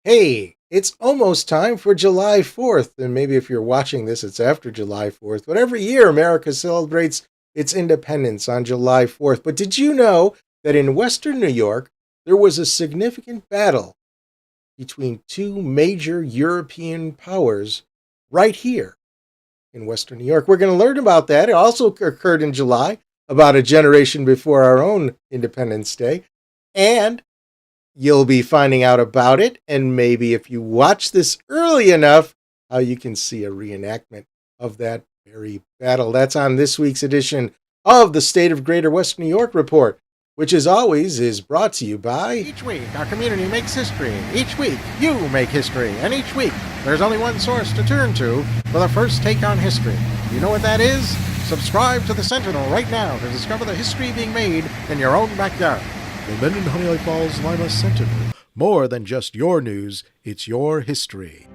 Hey, it's almost time for July 4th, and maybe if you're watching this, it's after July 4th. But every year, America celebrates its independence on July 4th. But did you know that in Western New York, there was a significant battle between two major European powers right here in Western New York? We're going to learn about that. It also occurred in July, about a generation before our own Independence Day. And you'll be finding out about it, and maybe if you watch this early enough, how you can see a reenactment of that very battle. That's on this week's edition of the State of Greater Western New York Report, which, as always, is brought to you by... Each week, our community makes history. Each week, you make history. And each week, there's only one source to turn to for the first take on history. You know what that is? Subscribe to the Sentinel right now to discover the history being made in your own backyard. The Menden Honey Falls Lima Sentinel. More than just your news, it's your history.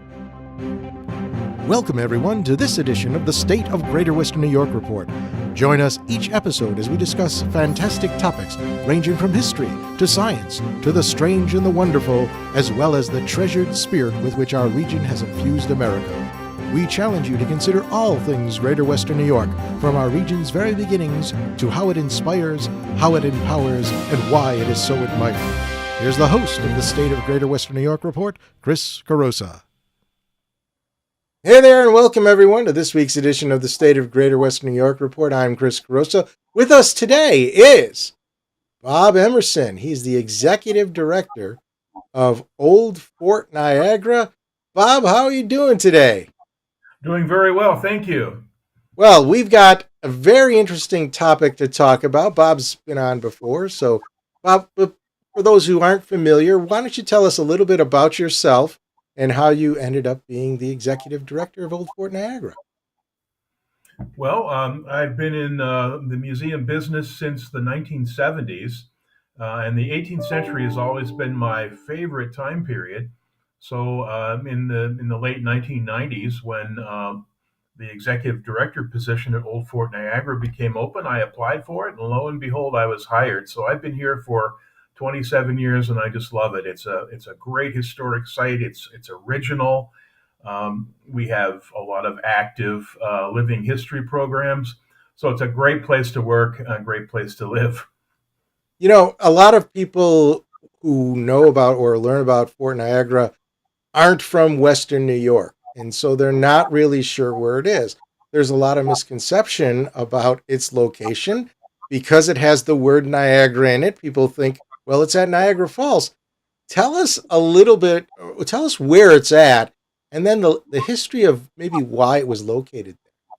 Welcome, everyone, to this edition of the State of Greater Western New York Report. Join us each episode as we discuss fantastic topics ranging from history to science to the strange and the wonderful, as well as the treasured spirit with which our region has infused America. We challenge you to consider all things Greater Western New York, from our region's very beginnings to how it inspires, how it empowers, and why it is so admired. Here's the host of the State of Greater Western New York Report, Chris Carosa. Hey there, and welcome everyone to this week's edition of the State of Greater Western New York Report. I'm Chris Carosa. With us today is Bob Emerson. He's the executive director of Old Fort Niagara. Bob, how are you doing today? Doing very well, thank you. Well, we've got a very interesting topic to talk about. Bob's been on before, so Bob, for those who aren't familiar, why don't you tell us a little bit about yourself and how you ended up being the executive director of Old Fort Niagara? Well, I've been in the museum business since the 1970s, and the 18th century has always been my favorite time period. So, in the late 1990s, when the executive director position at Old Fort Niagara became open, I applied for it, and lo and behold, I was hired. So I've been here for 27 years, and I just love it. It's a great historic site. It's original. We have a lot of active living history programs. So it's a great place to work, a great place to live. You know, a lot of people who know about or learn about Fort Niagara aren't from Western New York, and so they're not really sure where it is. There's a lot of misconception about its location because it has the word Niagara in it. People think, well, it's at Niagara Falls. Tell us a little bit, tell us where it's at, and then the history of maybe why it was located there.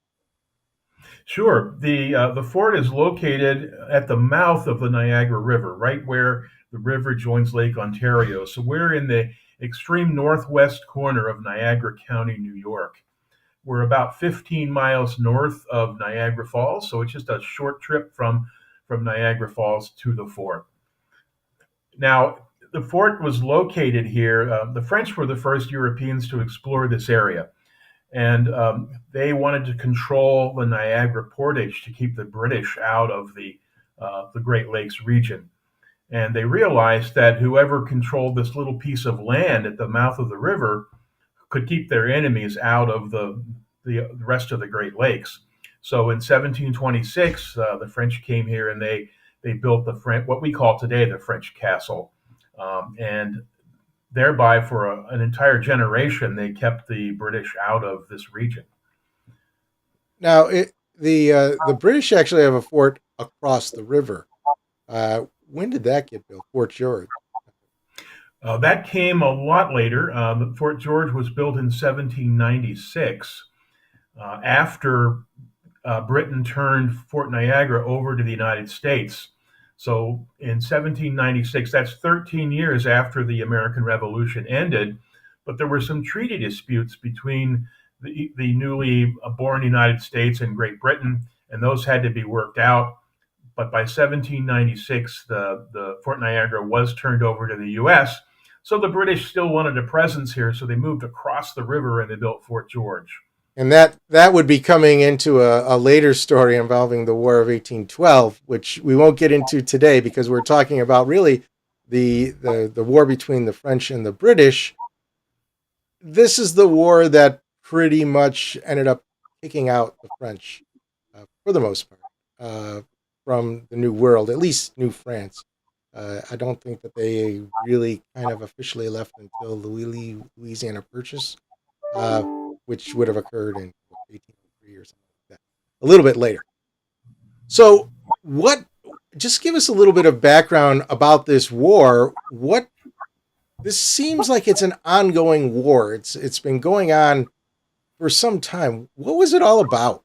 Sure. The fort is located at the mouth of the Niagara River, right where the river joins Lake Ontario. So we're in the extreme northwest corner of Niagara County, New York. We're about 15 miles north of Niagara Falls, so it's just a short trip from Niagara Falls to the fort. Now, the fort was located here. The French were the first Europeans to explore this area, and they wanted to control the Niagara portage to keep the British out of the Great Lakes region. And they realized that whoever controlled this little piece of land at the mouth of the river could keep their enemies out of the rest of the Great Lakes. So in 1726, the French came here and they built what we call today the French Castle, and thereby for an entire generation they kept the British out of this region. Now, the British actually have a fort across the river. When did that get built? Fort George. That came a lot later. Fort George was built in 1796 after Britain turned Fort Niagara over to the United States. So in 1796, that's 13 years after the American Revolution ended, but there were some treaty disputes between the newly born United States and Great Britain, and those had to be worked out. But by 1796, the Fort Niagara was turned over to the U.S., so the British still wanted a presence here, so they moved across the river and they built Fort George. And that would be coming into a later story involving the War of 1812, which we won't get into today because we're talking about really the war between the French and the British this is the war that pretty much ended up kicking out the French for the most part from the New World, at least New France. I don't think that they really kind of officially left until the Louisiana Purchase, uh, which would have occurred in 1803 or something like that, a little bit later. So, what? Just give us a little bit of background about this war. What this seems like it's an ongoing war. It's been going on for some time. What was it all about?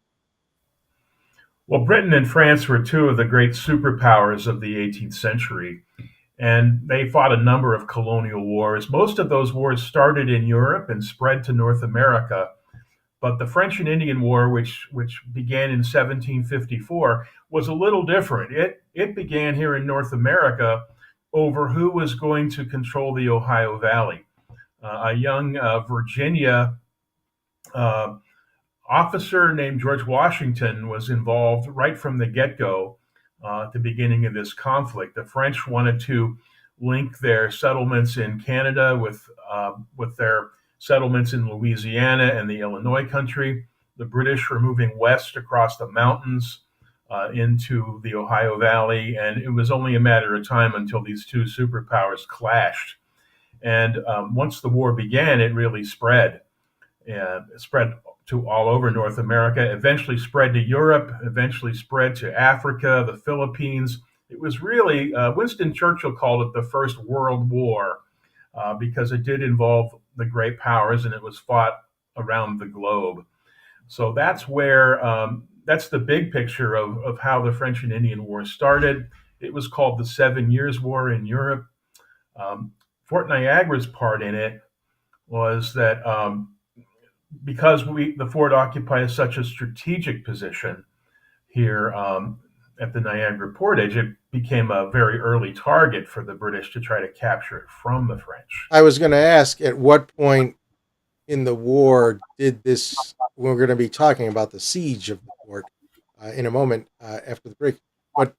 Well, Britain and France were two of the great superpowers of the 18th century, and they fought a number of colonial wars. Most of those wars started in Europe and spread to North America. But the French and Indian War, which began in 1754, was a little different. It began here in North America over who was going to control the Ohio Valley. A young Virginia uh, officer named George Washington was involved right from the get go at the beginning of this conflict. The French wanted to link their settlements in Canada with their settlements in Louisiana and the Illinois country. The British were moving west across the mountains into the Ohio Valley, and it was only a matter of time until these two superpowers clashed. And once the war began, it really spread. It spread to all over North America, eventually spread to Europe, eventually spread to Africa, the Philippines. It was really, Winston Churchill called it the First World War because it did involve the great powers and it was fought around the globe. So that's the big picture of how the French and Indian War started. It was called the 7 Years' War in Europe. Fort Niagara's part in it was that because the fort occupies such a strategic position here at the Niagara Portage, it became a very early target for the British to try to capture it from the French. I was going to ask at what point in the war did this, we're going to be talking about the siege of the fort in a moment after the break, but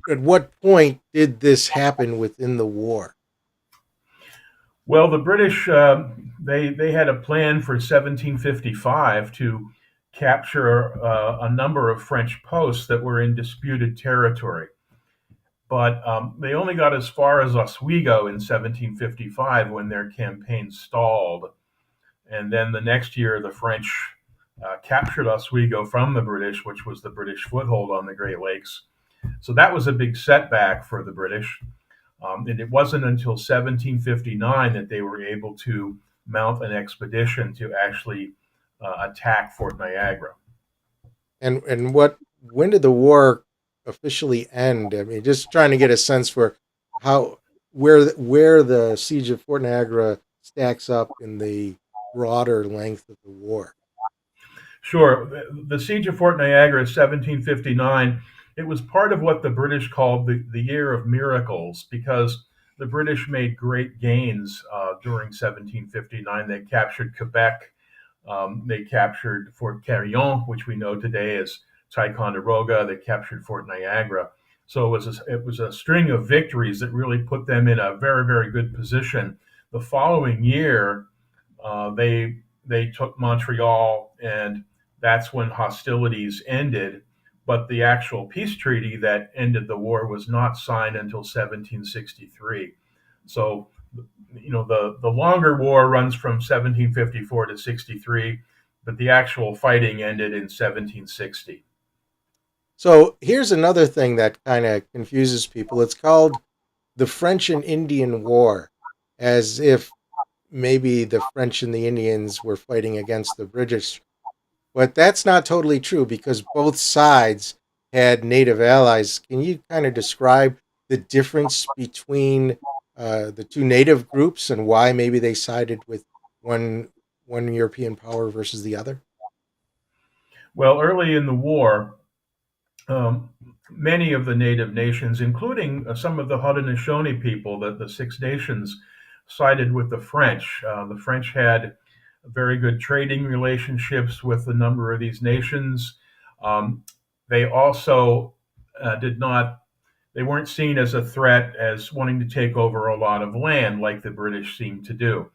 at what point did this happen within the war? Well, the British they had a plan for 1755 to capture a number of French posts that were in disputed territory. But they only got as far as Oswego in 1755 when their campaign stalled. And then the next year, the French captured Oswego from the British, which was the British foothold on the Great Lakes. So that was a big setback for the British. And it wasn't until 1759 that they were able to mount an expedition to actually attack Fort Niagara. And what when did the war officially end? I mean, just trying to get a sense for how where the siege of Fort Niagara stacks up in the broader length of the war. Sure, the Siege of Fort Niagara, 1759, it was part of what the British called the Year of Miracles because the British made great gains during 1759. They captured Quebec. They captured Fort Carillon, which we know today as Ticonderoga. They captured Fort Niagara. So it was a string of victories that really put them in a very, very good position. The following year, they took Montreal, and that's when hostilities ended. But the actual peace treaty that ended the war was not signed until 1763. So the longer war runs from 1754 to 63, but the actual fighting ended in 1760. So here's another thing that kind of confuses people. It's called the French and Indian War, as if maybe the French and the Indians were fighting against the British. But that's not totally true because both sides had native allies. Can you kind of describe the difference between the two native groups and why maybe they sided with one one European power versus the other? Well, early in the war, um, many of the native nations, including some of the Haudenosaunee people, the Six Nations, sided with the French. The French had very good trading relationships with a number of these nations. Um, they also did not, they weren't seen as a threat as wanting to take over a lot of land like the British seemed to do.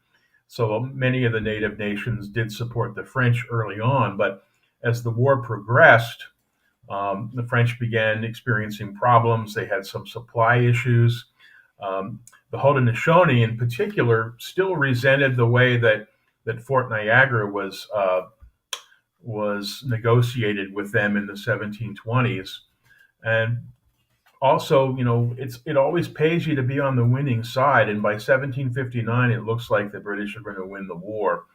So many of the native nations did support the French early on, but as the war progressed, the French began experiencing problems. They had some supply issues. The Haudenosaunee, in particular, still resented the way that Fort Niagara was negotiated with them in the 1720s. And also, it always pays you to be on the winning side. And by 1759, it looks like the British are going to win the war.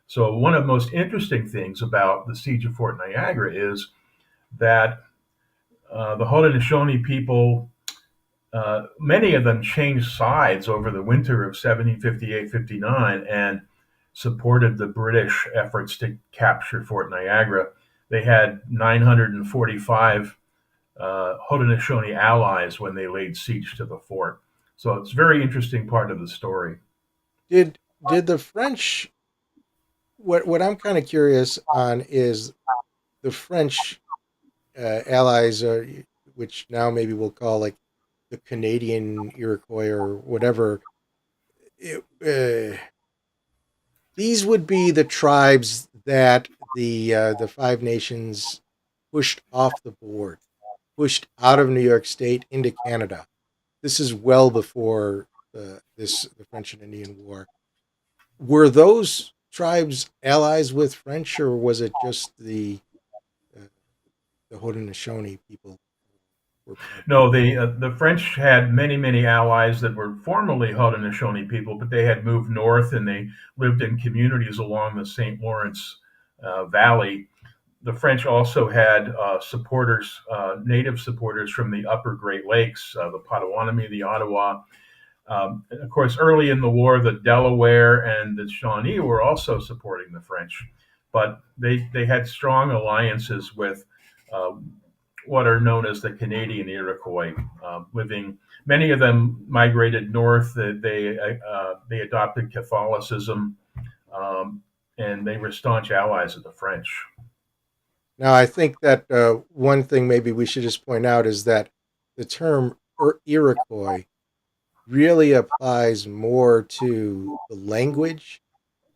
So one of the most interesting things about the Siege of Fort Niagara is that the Haudenosaunee people, many of them changed sides over the winter of 1758-59 and supported the British efforts to capture Fort Niagara. They had 945 Haudenosaunee allies when they laid siege to the fort. So it's a very interesting part of the story. Did the French? What I'm kind of curious on is the French allies, which now maybe we'll call like the Canadian Iroquois or whatever. These would be the tribes that the Five Nations pushed off the board, pushed out of New York State into Canada. This is well before the French and Indian War. Were those tribes allies with French, or was it just the Haudenosaunee people were? No, the French had many allies that were formerly Haudenosaunee people, but they had moved north and they lived in communities along the St. Lawrence Valley. The French also had supporters, native supporters from the upper Great Lakes, the Potawatomi, the Ottawa. Of course, early in the war, the Delaware and the Shawnee were also supporting the French, but they had strong alliances with what are known as the Canadian Iroquois, living. Many of them migrated north. They adopted Catholicism, and they were staunch allies of the French. Now, I think that one thing maybe we should just point out is that the term Iroquois really applies more to the language,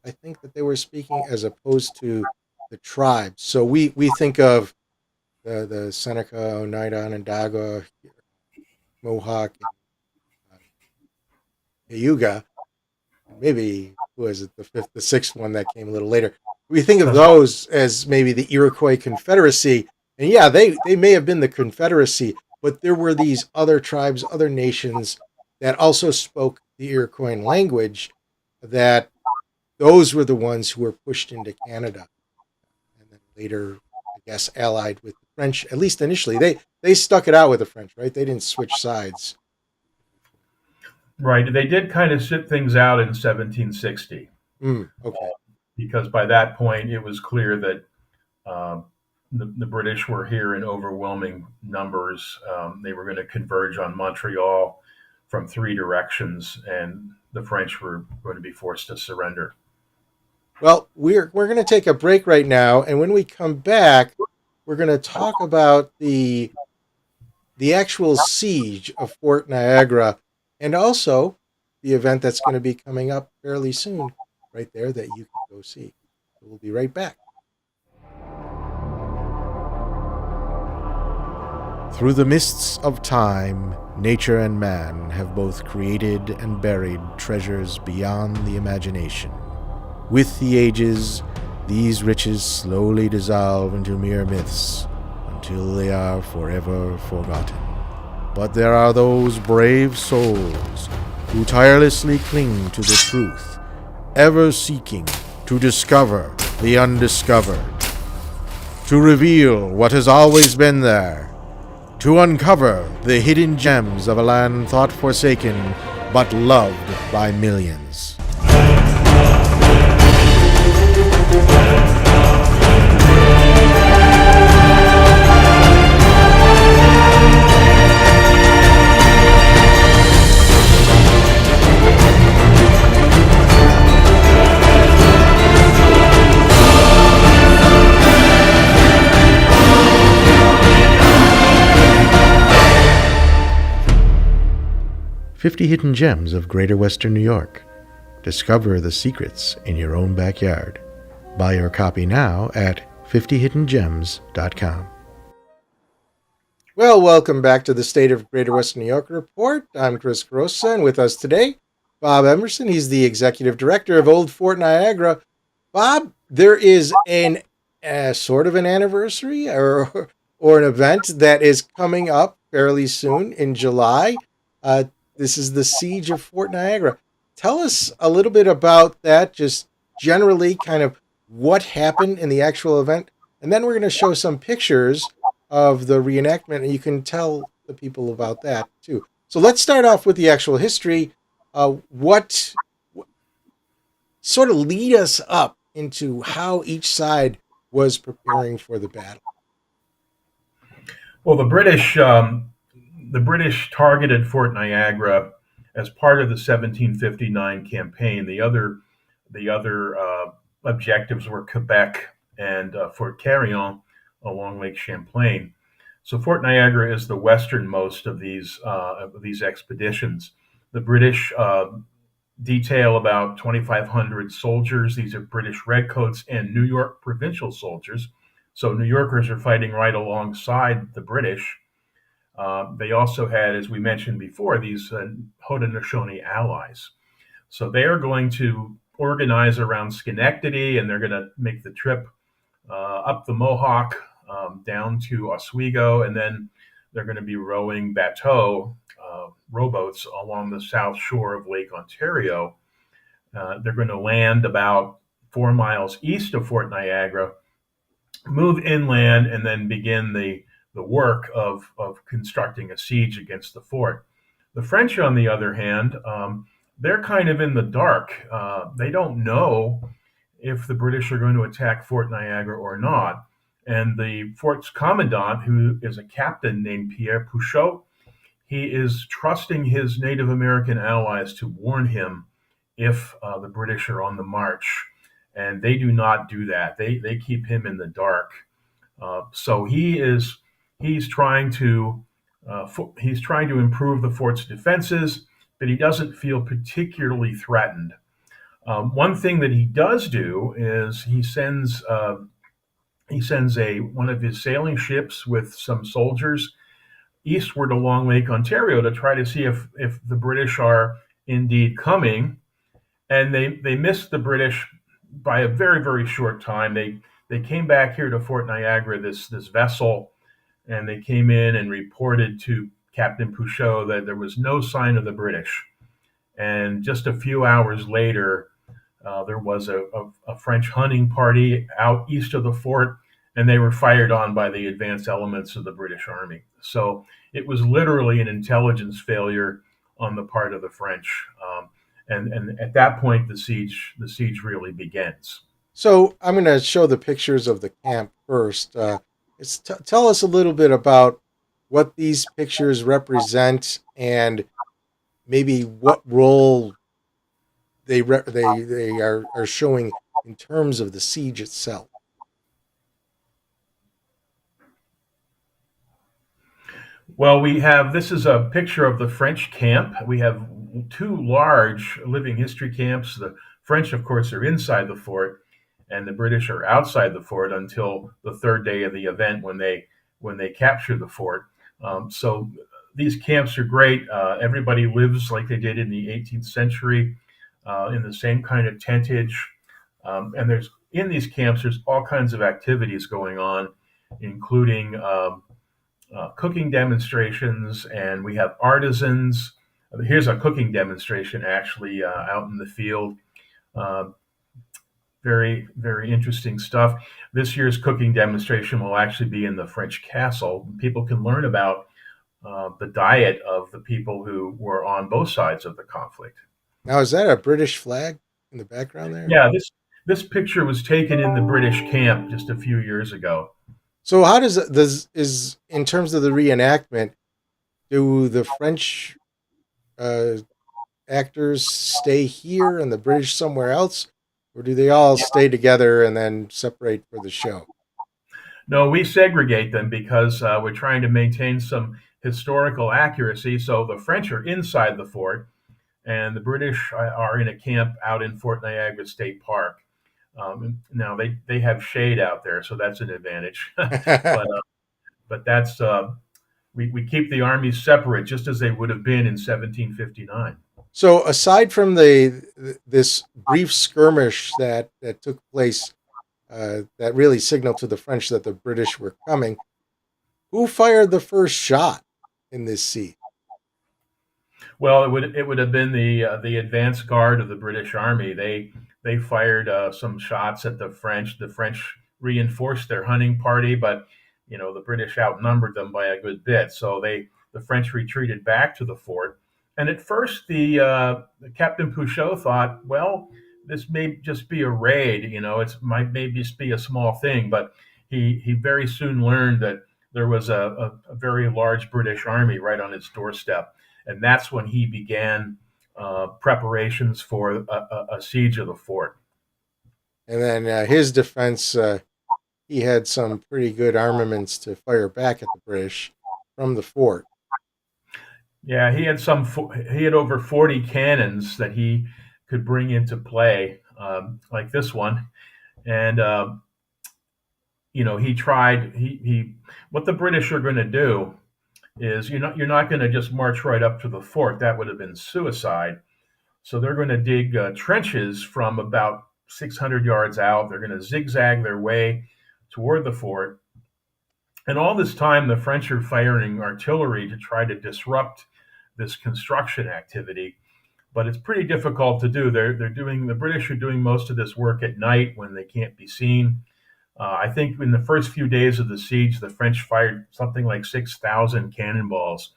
I think, that they were speaking as opposed to the tribes. So we think of the Seneca, Oneida, Onondaga, Mohawk, and Cayuga. Maybe who was it, the sixth one that came a little later. We think of those as maybe the Iroquois Confederacy, and yeah, they may have been the Confederacy, but there were these other tribes, other nations that also spoke the Iroquois language. That those were the ones who were pushed into Canada, and then later, I guess, allied with the French. At least initially, they stuck it out with the French, right? They didn't switch sides. Right. They did kind of sit things out in 1760. Okay. Because by that point, it was clear that the British were here in overwhelming numbers. They were going to converge on Montreal from three directions, and the French were going to be forced to surrender. Well, we're going to take a break right now, and when we come back, we're going to talk about the actual siege of Fort Niagara, and also the event that's going to be coming up fairly soon, right there, that you can go see. So we'll be right back. Through the mists of time, nature and man have both created and buried treasures beyond the imagination. With the ages, these riches slowly dissolve into mere myths until they are forever forgotten. But there are those brave souls who tirelessly cling to the truth, ever seeking to discover the undiscovered, to reveal what has always been there, to uncover the hidden gems of a land thought forsaken but loved by millions. "50 Hidden Gems of Greater Western New York," Discover the secrets in your own backyard. Buy your copy now at 50hiddengems.com. Well, welcome back to the State of Greater Western New York Report. I'm Chris Grossa, and with us today, Bob Emerson. He's the executive director of Old Fort Niagara. Bob, there is an sort of an anniversary or an event that is coming up fairly soon in July. Uh, this is the Siege of Fort Niagara. Tell us a little bit about that, just generally, kind of what happened in the actual event, and then we're going to show some pictures of the reenactment, and you can tell the people about that too. So let's start off with the actual history. What sort of lead us up into how each side was preparing for the battle? Well, the British targeted Fort Niagara as part of the 1759 campaign. The other objectives were Quebec and Fort Carillon along Lake Champlain. So Fort Niagara is the westernmost of these expeditions. The British detail about 2,500 soldiers. These are British Redcoats and New York provincial soldiers. So New Yorkers are fighting right alongside the British. They also had, as we mentioned before, these Haudenosaunee allies. So they are going to organize around Schenectady, and they're going to make the trip up the Mohawk down to Oswego, and then they're going to be rowing rowboats along the south shore of Lake Ontario. They're going to land about 4 miles east of Fort Niagara, move inland, and then begin the work of constructing a siege against the fort. The French, on the other hand, they're kind of in the dark. They don't know if the British are going to attack Fort Niagara or not. And the fort's commandant, who is a captain named Pierre Pouchot, he is trusting his Native American allies to warn him if the British are on the march. And they do not do that. They keep him in the dark. So he's trying to he's trying to improve the fort's defenses, but he doesn't feel particularly threatened. One thing that he does do is he sends a one of his sailing ships with some soldiers eastward along Lake Ontario to try to see if the British are indeed coming, and they missed the British by a very very short time. They came back here to Fort Niagara, this vessel, and they came in and reported to Captain Pouchot that there was no sign of the British. And just a few hours later, there was a French hunting party out east of the fort, and they were fired on by the advanced elements of the British Army. So it was literally an intelligence failure on the part of the French. And at that point, the siege really begins. So I'm going to show the pictures of the camp first. Tell us a little bit about what these pictures represent and maybe what role they are showing in terms of the siege itself. Well, this is a picture of the French camp. We have two large living history camps. The French, of course, are inside the fort, and the British are outside the fort until the third day of the event when they capture the fort. So these camps are great. Everybody lives like they did in the 18th century, in the same kind of tentage. And there's in these camps, there's all kinds of activities going on, including cooking demonstrations, and we have artisans. Here's a cooking demonstration actually out in the field. Uh, Very, very interesting stuff. This year's cooking demonstration will actually be in the French castle. People can learn about the diet of the people who were on both sides of the conflict. Now, is that a British flag in the background there? Yeah, this picture was taken in the British camp just a few years ago. So how does is in terms of the reenactment, do the French uh, actors stay here and the British somewhere else, or do they all stay together and then separate for the show? No, we segregate them because we're trying to maintain some historical accuracy. So the French are inside the fort, and the British are in a camp out in Fort Niagara State Park. Now they have shade out there, so that's an advantage. But that's we keep the armies separate, just as they would have been in 1759. So aside from the this brief skirmish that took place, that really signaled to the French that the British were coming, who fired the first shot in this siege? Well, it would have been the advance guard of the British Army. They fired some shots at the French. The French reinforced their hunting party, but the British outnumbered them by a good bit. So the French retreated back to the fort. And at first, the Captain Pouchot thought, well, this may just be a raid. It might maybe just be a small thing. But he very soon learned that there was a very large British army right on its doorstep, and that's when he began preparations for a siege of the fort. And then his defense, he had some pretty good armaments to fire back at the British from the fort. Yeah, he had over 40 cannons that he could bring into play, like this one, and he tried. He what the British are going to do is you're not going to just march right up to the fort. That would have been suicide. So they're going to dig trenches from about 600 yards out. They're going to zigzag their way toward the fort. And all this time, the French are firing artillery to try to disrupt this construction activity. But it's pretty difficult to do. The British are doing most of this work at night when they can't be seen. I think in the first few days of the siege, the French fired something like 6,000 cannonballs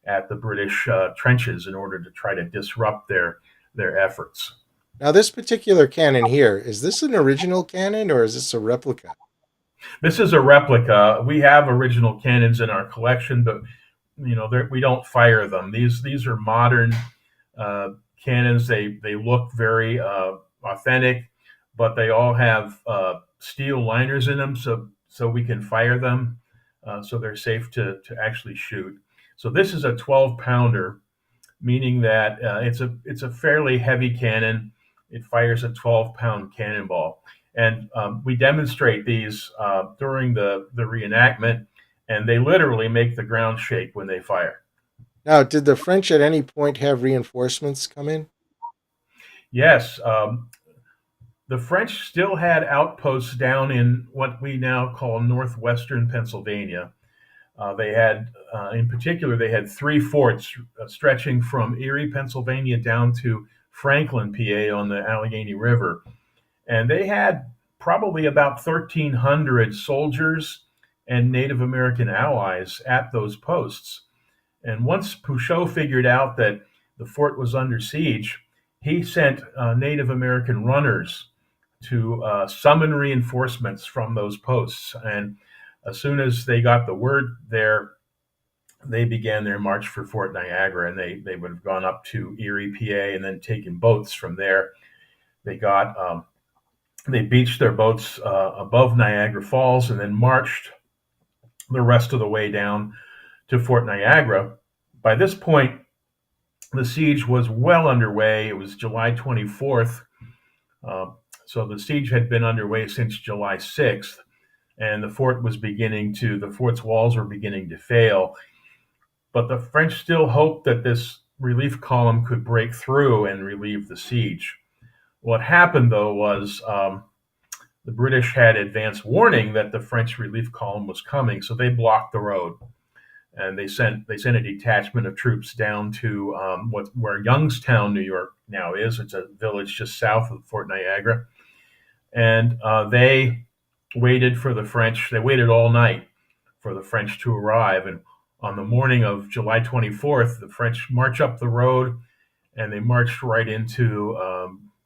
at the British trenches in order to try to disrupt their efforts. Now, this particular cannon here, is this an original cannon or is this a replica? This is a replica. We have original cannons in our collection, but we don't fire them. These are modern uh, cannons. They look very authentic, but they all have steel liners in them, so we can fire them. So they're safe to actually shoot. So this is a 12 pounder, meaning that it's a fairly heavy cannon. It fires a 12-pound cannonball, and we demonstrate these during the reenactment, and they literally make the ground shake when they fire. Now, did the French at any point have reinforcements come in? Yes, the French still had outposts down in what we now call northwestern Pennsylvania. In particular, they had three forts stretching from Erie, Pennsylvania, down to Franklin, PA, on the Allegheny River, and they had probably about 1,300 soldiers and Native American allies at those posts. And once Pouchot figured out that the fort was under siege, he sent Native American runners to summon reinforcements from those posts. And as soon as they got the word there, they began their march for Fort Niagara, and they would have gone up to Erie, PA, and then taken boats from there. They got they beached their boats above Niagara Falls, and then marched the rest of the way down to Fort Niagara. By this point, the siege was well underway. It was July 24th, uh, so the siege had been underway since July 6th, and the fort's walls were beginning to fail. But the French still hoped that this relief column could break through and relieve the siege. What happened, though, was the British had advance warning that the French relief column was coming, so they blocked the road, and they sent a detachment of troops down to where Youngstown, New York, now is. It's a village just south of Fort Niagara, and they waited for the French. They waited all night for the French to arrive, and on the morning of July 24th, the French march up the road, and they marched right into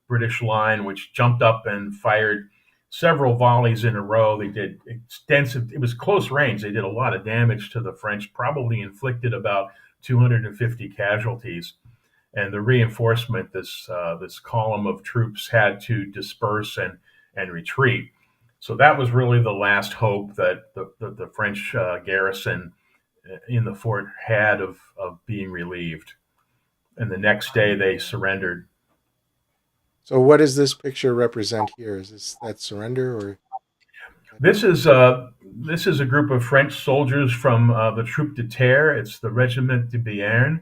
British line, which jumped up and fired several volleys in a row. They did extensive. It was close range. They did a lot of damage to the French, probably inflicted about 250 casualties. And the reinforcement, this column of troops, had to disperse and retreat. So that was really the last hope that the French garrison in the fort had of being relieved. and the next day they surrendered. So what does this picture represent here? Is this that surrender or? This is uh, this is a group of French soldiers from the Troupe de Terre. It's the Regiment de Béarn,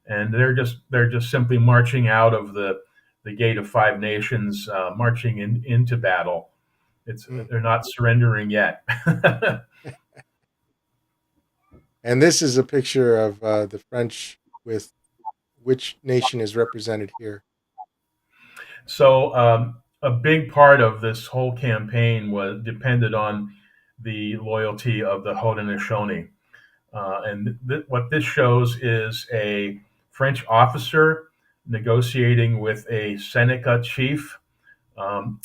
and they're just simply marching out of the Gate of Five Nations, marching into battle. It's Mm. They're not surrendering yet. And this is a picture of the French with which nation is represented here? So a big part of this whole campaign was depended on the loyalty of the Haudenosaunee. What this shows is a French officer negotiating with a Seneca chief. And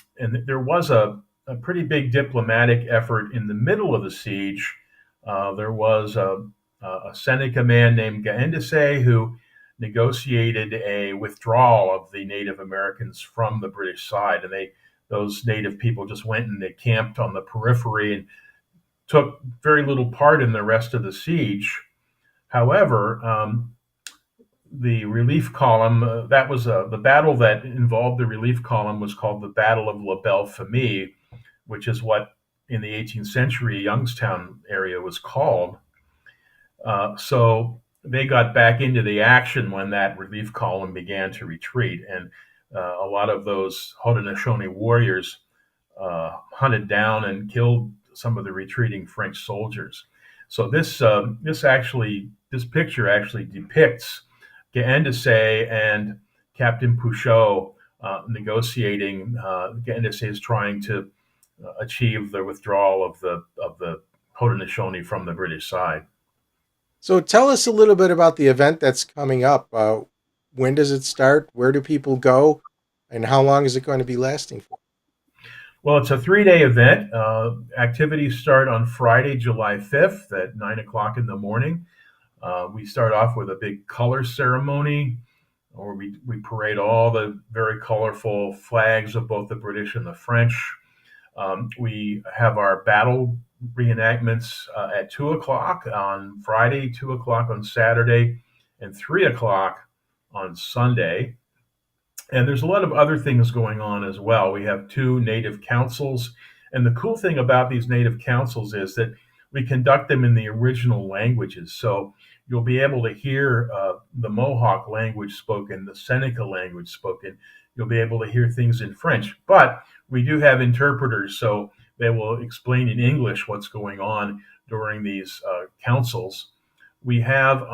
there was a pretty big diplomatic effort in the middle of the siege. There was a Seneca man named Gaindese who negotiated a withdrawal of the Native Americans from the British side, and those Native people just went and they camped on the periphery and took very little part in the rest of the siege. However, the relief column, that was the battle that involved the relief column was called the Battle of La Belle Famille, which is what in the 18th century Youngstown area was called. So they got back into the action when that relief column began to retreat, and a lot of those Haudenosaunee warriors hunted down and killed some of the retreating French soldiers. So this picture actually depicts Gaindese and Captain Pouchot negotiating. Gaindese is trying to achieve the withdrawal of the Haudenosaunee from the British side. So tell us a little bit about the event that's coming up. When does it start? Where do people go? And how long is it going to be lasting for? Well, it's a 3 day event. Activities start on Friday, July 5th at 9 o'clock in the morning. We start off with a big color ceremony where we parade all the very colorful flags of both the British and the French. We have our battle reenactments at 2 o'clock on Friday, 2 o'clock on Saturday, and 3 o'clock on Sunday. And there's a lot of other things going on as well. We have two native councils. And the cool thing about these native councils is that we conduct them in the original languages. So you'll be able to hear the Mohawk language spoken, the Seneca language spoken. You'll be able to hear things in French. But we do have interpreters, so they will explain in English what's going on during these councils. We have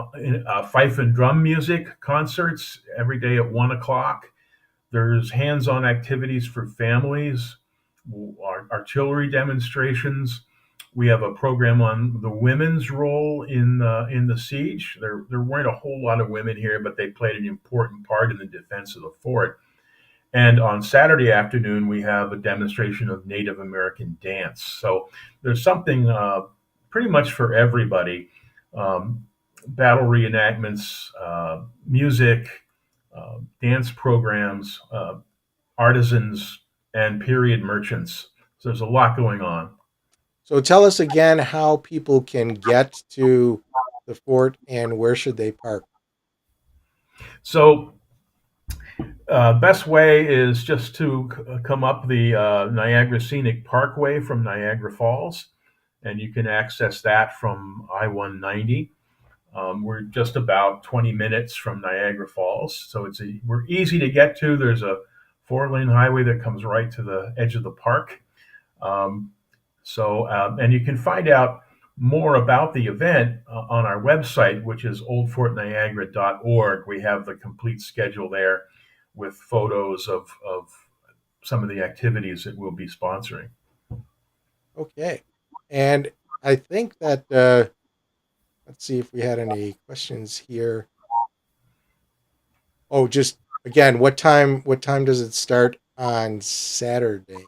fife and drum music concerts every day at 1 o'clock. There's hands-on activities for families, artillery demonstrations. We have a program on the women's role in the siege. There weren't a whole lot of women here, but they played an important part in the defense of the fort. And on Saturday afternoon, we have a demonstration of Native American dance. So there's something pretty much for everybody. Battle reenactments, music, dance programs, artisans, and period merchants. So there's a lot going on. So tell us again how people can get to the fort and where should they park? So best way is just to come up the Niagara Scenic Parkway from Niagara Falls, and you can access that from I-190. We're just about 20 minutes from Niagara Falls, so we're easy to get to. There's a 4-lane highway that comes right to the edge of the park. And you can find out more about the event on our website, which is oldfortniagara.org. We have the complete schedule there with photos of some of the activities that we'll be sponsoring. Okay. And I think that, let's see if we had any questions here. Oh, just again, what time does it start on Saturday?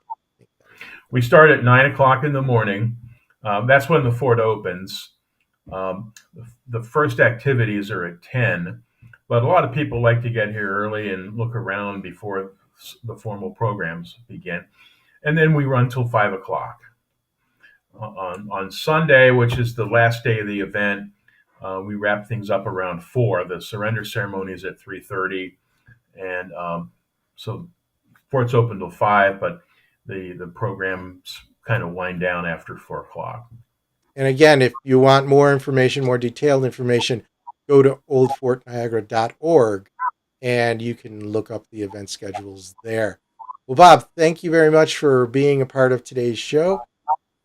We start at 9 o'clock in the morning. That's when the fort opens. The first activities are at 10, but a lot of people like to get here early and look around before the formal programs begin. And then we run till 5 o'clock. On Sunday, which is the last day of the event, We wrap things up around 4. The surrender ceremony is at 3:30, and so fort's open till 5, but the programs kind of wind down after 4 o'clock. And again, if you want more information, more detailed information, go to oldfortniagara.org and you can look up the event schedules there. Well, Bob, thank you very much for being a part of today's show.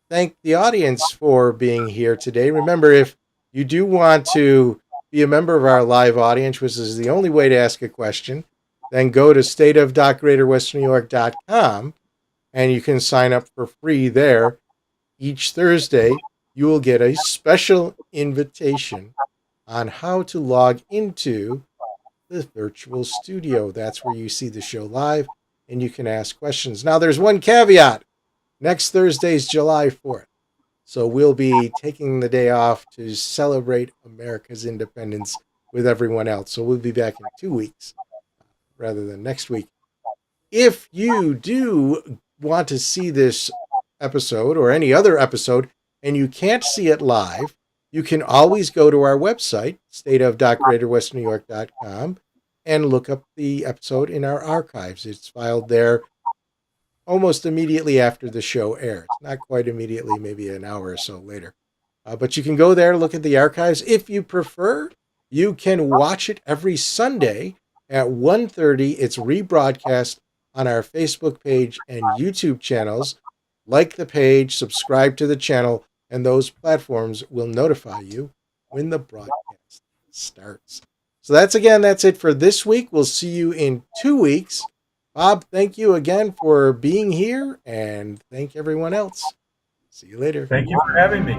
Thank the audience for being here today. Remember, if you do want to be a member of our live audience, which is the only way to ask a question, then go to stateof.greaterwesternewyork.com and you can sign up for free there. Each Thursday, you will get a special invitation on how to log into the virtual studio. That's where you see the show live and you can ask questions. Now, there's one caveat. Next Thursday is July 4th. So we'll be taking the day off to celebrate America's independence with everyone else. So we'll be back in 2 weeks rather than next week. If you do want to see this episode or any other episode and you can't see it live, you can always go to our website, stateof.greaterwesternewyork.com, and look up the episode in our archives. It's filed there almost immediately after the show airs. Not quite immediately, maybe an hour or so later. But you can go there, look at the archives. If you prefer, you can watch it every Sunday at 1:30. It's rebroadcast on our Facebook page and YouTube channels. Like the page, subscribe to the channel, and those platforms will notify you when the broadcast starts. So that's it for this week. We'll see you in 2 weeks. Bob, thank you again for being here, and thank everyone else. See you later. Thank you for having me.